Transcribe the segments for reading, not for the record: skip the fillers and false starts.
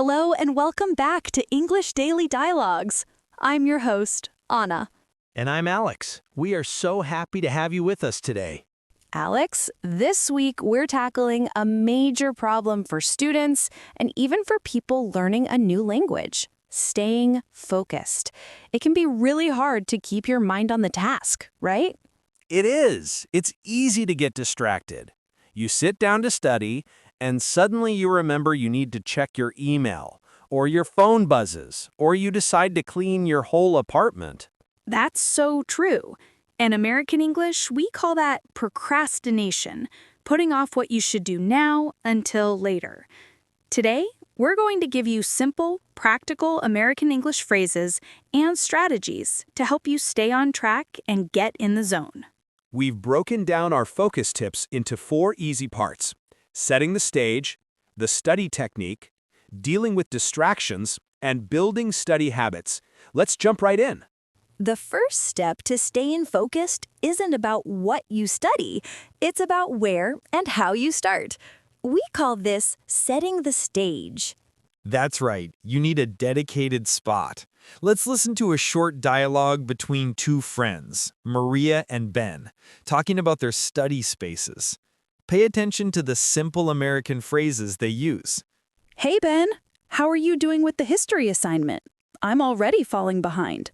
Hello and welcome back to English Daily Dialogues. I'm your host, Anna. And I'm Alex. We are so happy to have you with us today. Alex, this week we're tackling a major problem for students and even for people learning a new language: staying focused. It can be really hard to keep your mind on the task, right? It is. It's easy to get distracted. You sit down to study, and suddenly you remember you need to check your email, or your phone buzzes, or you decide to clean your whole apartment. That's so true. In American English, we call that procrastination, putting off what you should do now until later. Today, we're going to give you simple, practical American English phrases and strategies to help you stay on track and get in the zone. We've broken down our focus tips into 4 easy parts: setting the stage, the study technique, dealing with distractions, and building study habits. Let's jump right in. The first step to staying focused isn't about what you study, it's about where and how you start. We call this setting the stage. That's right. You need a dedicated spot. Let's listen to a short dialogue between 2 friends, Maria and Ben, talking about their study spaces. Pay attention to the simple American phrases they use. Hey, Ben, how are you doing with the history assignment? I'm already falling behind.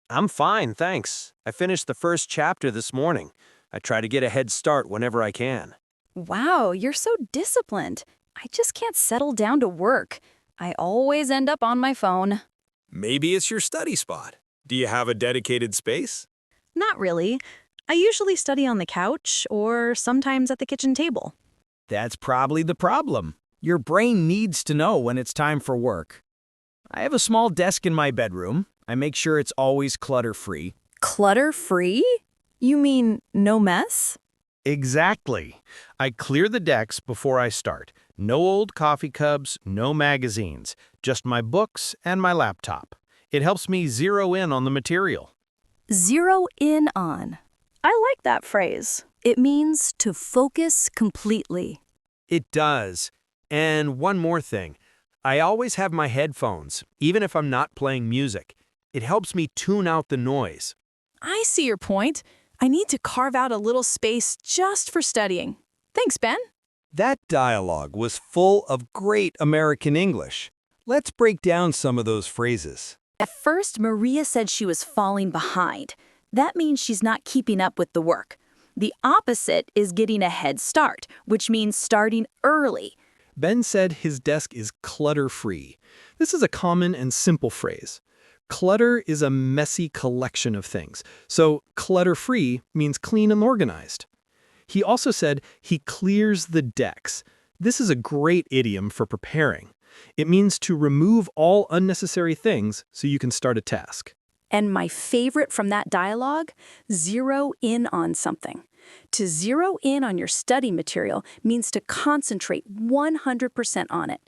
I'm fine, thanks. I finished the first chapter this morning. I try to get a head start whenever I can. Wow, you're so disciplined. I just can't settle down to work. I always end up on my phone. Maybe it's your study spot. Do you have a dedicated space? Not really. I usually study on the couch or sometimes at the kitchen table. That's probably the problem. Your brain needs to know when it's time for work. I have a small desk in my bedroom. I make sure it's always clutter-free. Clutter-free? You mean no mess? Exactly. I clear the decks before I start. No old coffee cups, no magazines, just my books and my laptop. It helps me zero in on the material. Zero in on. I like that phrase. It means to focus completely. It does. And one more thing. I always have my headphones, even if I'm not playing music. It helps me tune out the noise. I see your point. I need to carve out a little space just for studying. Thanks, Ben. That dialogue was full of great American English. Let's break down some of those phrases. At first, Maria said she was falling behind. That means she's not keeping up with the work. The opposite is getting a head start, which means starting early. Ben said his desk is clutter-free. This is a common and simple phrase. Clutter is a messy collection of things, so clutter-free means clean and organized. He also said he clears the decks. This is a great idiom for preparing. It means to remove all unnecessary things so you can start a task. And my favorite from that dialogue, zero in on something. To zero in on your study material means to concentrate 100% on it.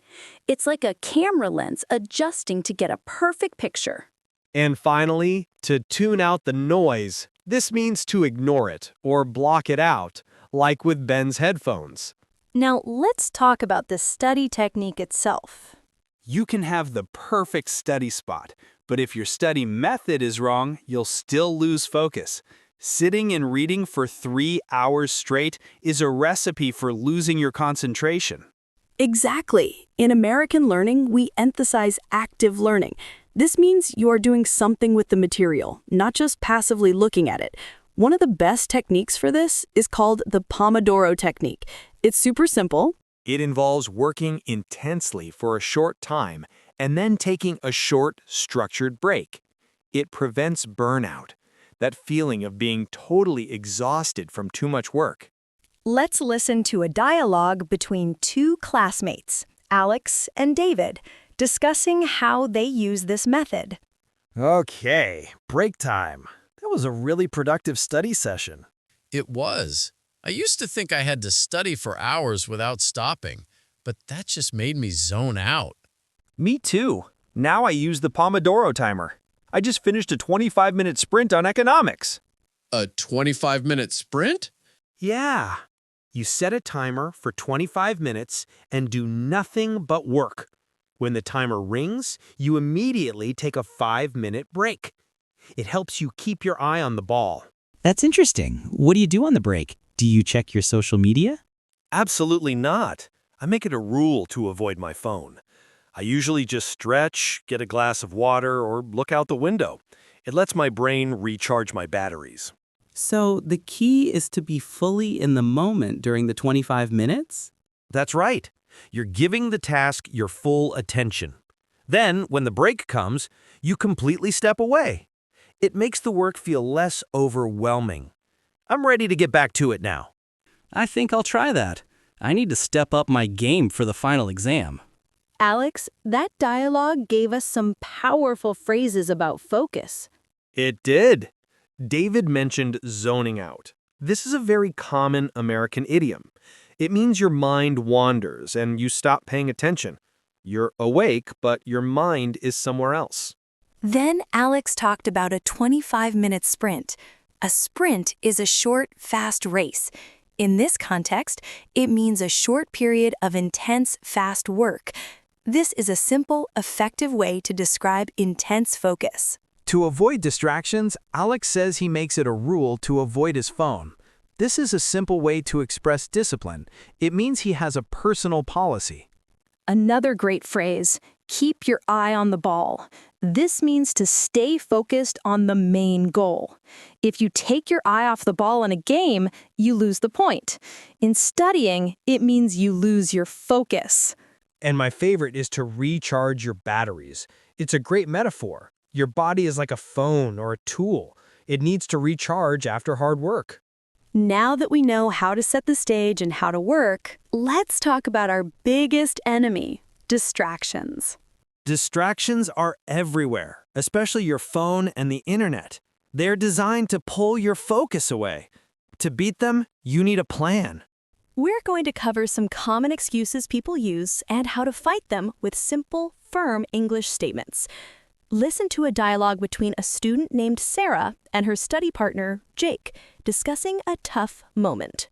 It's like a camera lens adjusting to get a perfect picture. And finally, to tune out the noise. This means to ignore it or block it out, like with Ben's headphones. Now, let's talk about the study technique itself. You can have the perfect study spot, but if your study method is wrong, you'll still lose focus. Sitting and reading for 3 hours straight is a recipe for losing your concentration. Exactly. In American learning, we emphasize active learning. This means you are doing something with the material, not just passively looking at it. One of the best techniques for this is called the Pomodoro technique. It's super simple. It involves working intensely for a short time and then taking a short, structured break. It prevents burnout, that feeling of being totally exhausted from too much work. Let's listen to a dialogue between 2 classmates, Alex and David, discussing how they use this method. Okay, break time. That was a really productive study session. It was. I used to think I had to study for hours without stopping, but that just made me zone out. Me too. Now I use the Pomodoro timer. I just finished a 25-minute sprint on economics. A 25-minute sprint? Yeah. You set a timer for 25 minutes and do nothing but work. When the timer rings, you immediately take a 5-minute break. It helps you keep your eye on the ball. That's interesting. What do you do on the break? Do you check your social media? Absolutely not. I make it a rule to avoid my phone. I usually just stretch, get a glass of water, or look out the window. It lets my brain recharge my batteries. So the key is to be fully in the moment during the 25 minutes? That's right. You're giving the task your full attention. Then, when the break comes, you completely step away. It makes the work feel less overwhelming. I'm ready to get back to it now. I think I'll try that. I need to step up my game for the final exam. Alex, that dialogue gave us some powerful phrases about focus. It did. David mentioned zoning out. This is a very common American idiom. It means your mind wanders and you stop paying attention. You're awake, but your mind is somewhere else. Then Alex talked about a 25-minute sprint. A sprint is a short, fast race. In this context, it means a short period of intense, fast work. This is a simple, effective way to describe intense focus. To avoid distractions, Alex says he makes it a rule to avoid his phone. This is a simple way to express discipline. It means he has a personal policy. Another great phrase, keep your eye on the ball. This means to stay focused on the main goal. If you take your eye off the ball in a game, you lose the point. In studying, it means you lose your focus. And my favorite is to recharge your batteries. It's a great metaphor. Your body is like a phone or a tool. It needs to recharge after hard work. Now that we know how to set the stage and how to work, let's talk about our biggest enemy, distractions. Distractions are everywhere, especially your phone and the internet. They're designed to pull your focus away. To beat them, you need a plan. We're going to cover some common excuses people use and how to fight them with simple, firm English statements. Listen to a dialogue between a student named Sarah and her study partner, Jake, discussing a tough moment.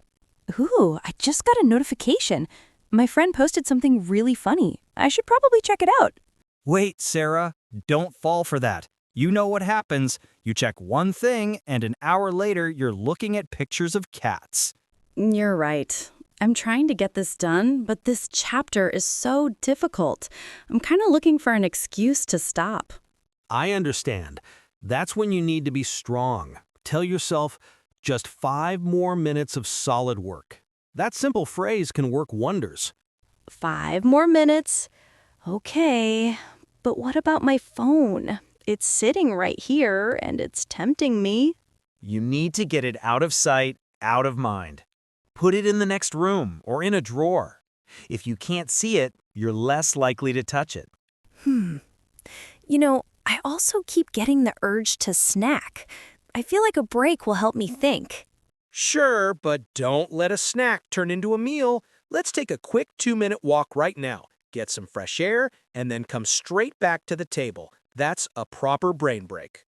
Ooh, I just got a notification. My friend posted something really funny. I should probably check it out. Wait, Sarah, don't fall for that. You know what happens. You check one thing, and an hour later, you're looking at pictures of cats. You're right. I'm trying to get this done, but this chapter is so difficult. I'm kind of looking for an excuse to stop. I understand. That's when you need to be strong. Tell yourself, just 5 more minutes of solid work. That simple phrase can work wonders. 5 more minutes. Okay, but what about my phone? It's sitting right here, and it's tempting me. You need to get it out of sight, out of mind. Put it in the next room or in a drawer. If you can't see it, you're less likely to touch it. You know, I also keep getting the urge to snack. I feel like a break will help me think. Sure, but don't let a snack turn into a meal. Let's take a quick 2-minute walk right now. Get some fresh air, and then come straight back to the table. That's a proper brain break.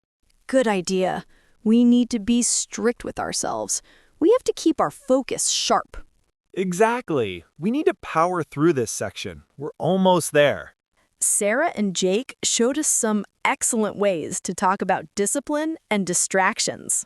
Good idea. We need to be strict with ourselves. We have to keep our focus sharp. Exactly. We need to power through this section. We're almost there. Sarah and Jake showed us some excellent ways to talk about discipline and distractions.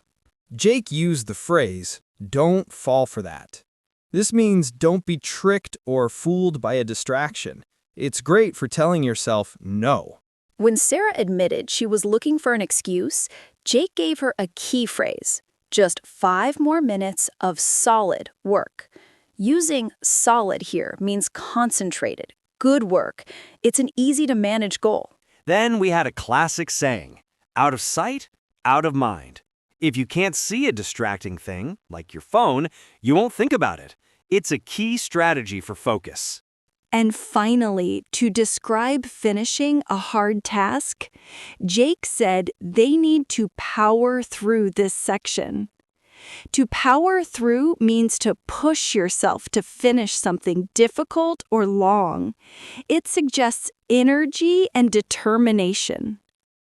Jake used the phrase, "Don't fall for that." This means don't be tricked or fooled by a distraction. It's great for telling yourself no. When Sarah admitted she was looking for an excuse, Jake gave her a key phrase, just 5 more minutes of solid work. Using solid here means concentrated, good work. It's an easy-to-manage goal. Then we had a classic saying, out of sight, out of mind. If you can't see a distracting thing, like your phone, you won't think about it. It's a key strategy for focus. And finally, to describe finishing a hard task, Jake said they need to power through this section. To power through means to push yourself to finish something difficult or long. It suggests energy and determination.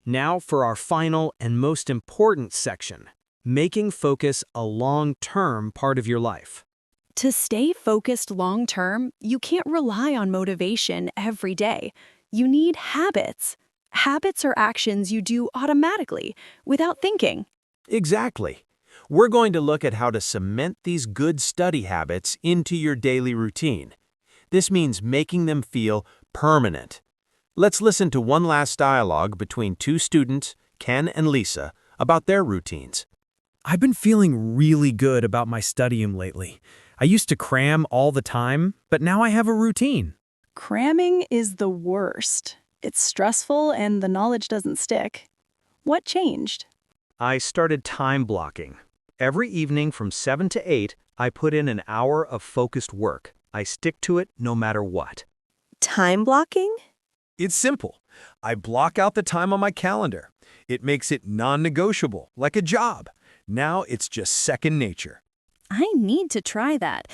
Now for our final and most important section, making focus a long-term part of your life. To stay focused long-term, you can't rely on motivation every day. You need habits. Habits are actions you do automatically, without thinking. Exactly. We're going to look at how to cement these good study habits into your daily routine. This means making them feel permanent. Let's listen to one last dialogue between two students, Ken and Lisa, about their routines. I've been feeling really good about my studying lately. I used to cram all the time, but now I have a routine. Cramming is the worst. It's stressful and the knowledge doesn't stick. What changed? I started time blocking. Every evening from 7 to 8, I put in an hour of focused work. I stick to it no matter what. Time blocking? It's simple. I block out the time on my calendar. It makes it non-negotiable, like a job. Now it's just second nature. I need to try that.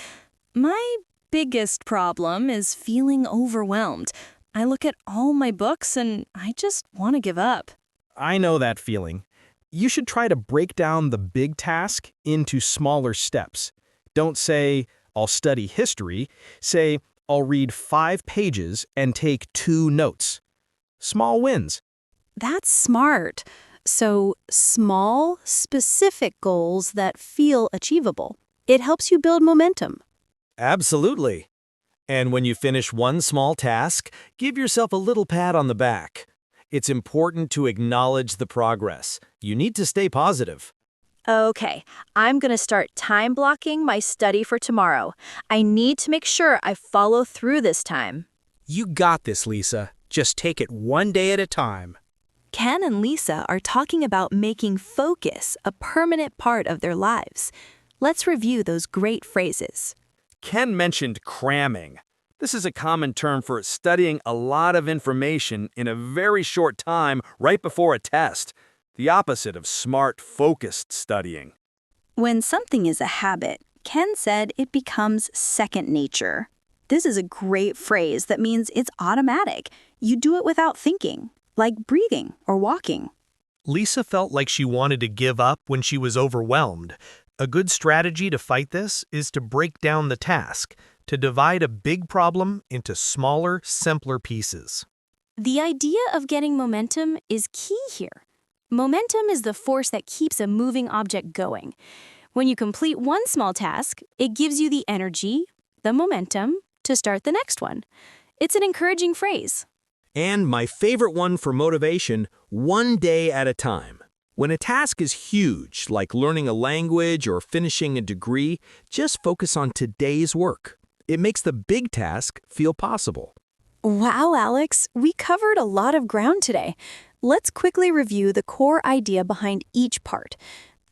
My biggest problem is feeling overwhelmed. I look at all my books and I just want to give up. I know that feeling. You should try to break down the big task into smaller steps. Don't say, I'll study history. Say, I'll read 5 pages and take 2 notes. Small wins. That's smart. So, small, specific goals that feel achievable. It helps you build momentum. Absolutely. And when you finish one small task, give yourself a little pat on the back. It's important to acknowledge the progress. You need to stay positive. Okay, I'm going to start time blocking my study for tomorrow. I need to make sure I follow through this time. You got this, Lisa. Just take it one day at a time. Ken and Lisa are talking about making focus a permanent part of their lives. Let's review those great phrases. Ken mentioned cramming. This is a common term for studying a lot of information in a very short time right before a test. The opposite of smart, focused studying. When something is a habit, Ken said it becomes second nature. This is a great phrase that means it's automatic. You do it without thinking, like breathing or walking. Lisa felt like she wanted to give up when she was overwhelmed. A good strategy to fight this is to break down the task, to divide a big problem into smaller, simpler pieces. The idea of getting momentum is key here. Momentum is the force that keeps a moving object going. When you complete one small task, it gives you the energy, the momentum, to start the next one. It's an encouraging phrase. And my favorite one for motivation, one day at a time. When a task is huge, like learning a language or finishing a degree, just focus on today's work. It makes the big task feel possible. Wow, Alex, we covered a lot of ground today. Let's quickly review the core idea behind each part.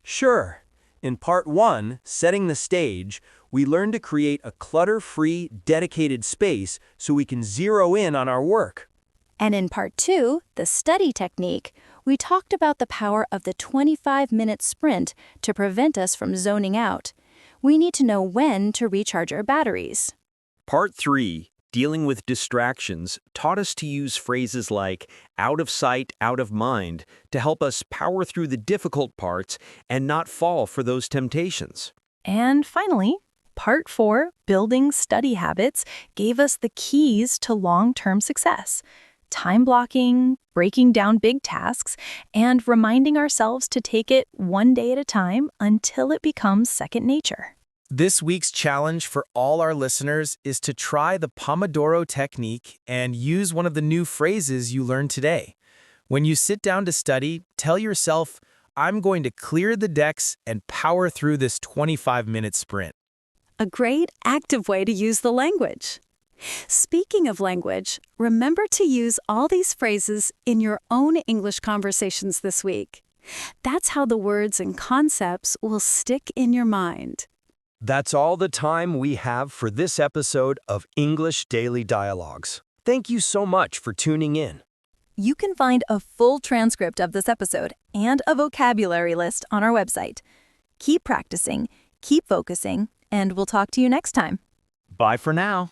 Sure. In part 1, setting the stage, we learned to create a clutter-free, dedicated space so we can zero in on our work. And in part 2, the study technique, we talked about the power of the 25-minute sprint to prevent us from zoning out. We need to know when to recharge our batteries. Part 3, dealing with distractions, taught us to use phrases like out of sight, out of mind to help us power through the difficult parts and not fall for those temptations. And finally, part 4, building study habits, gave us the keys to long-term success. Time blocking, breaking down big tasks, and reminding ourselves to take it one day at a time until it becomes second nature. This week's challenge for all our listeners is to try the Pomodoro technique and use one of the new phrases you learned today. When you sit down to study, tell yourself, I'm going to clear the decks and power through this 25-minute sprint. A great active way to use the language. Speaking of language, remember to use all these phrases in your own English conversations this week. That's how the words and concepts will stick in your mind. That's all the time we have for this episode of English Daily Dialogues. Thank you so much for tuning in. You can find a full transcript of this episode and a vocabulary list on our website. Keep practicing, keep focusing, and we'll talk to you next time. Bye for now.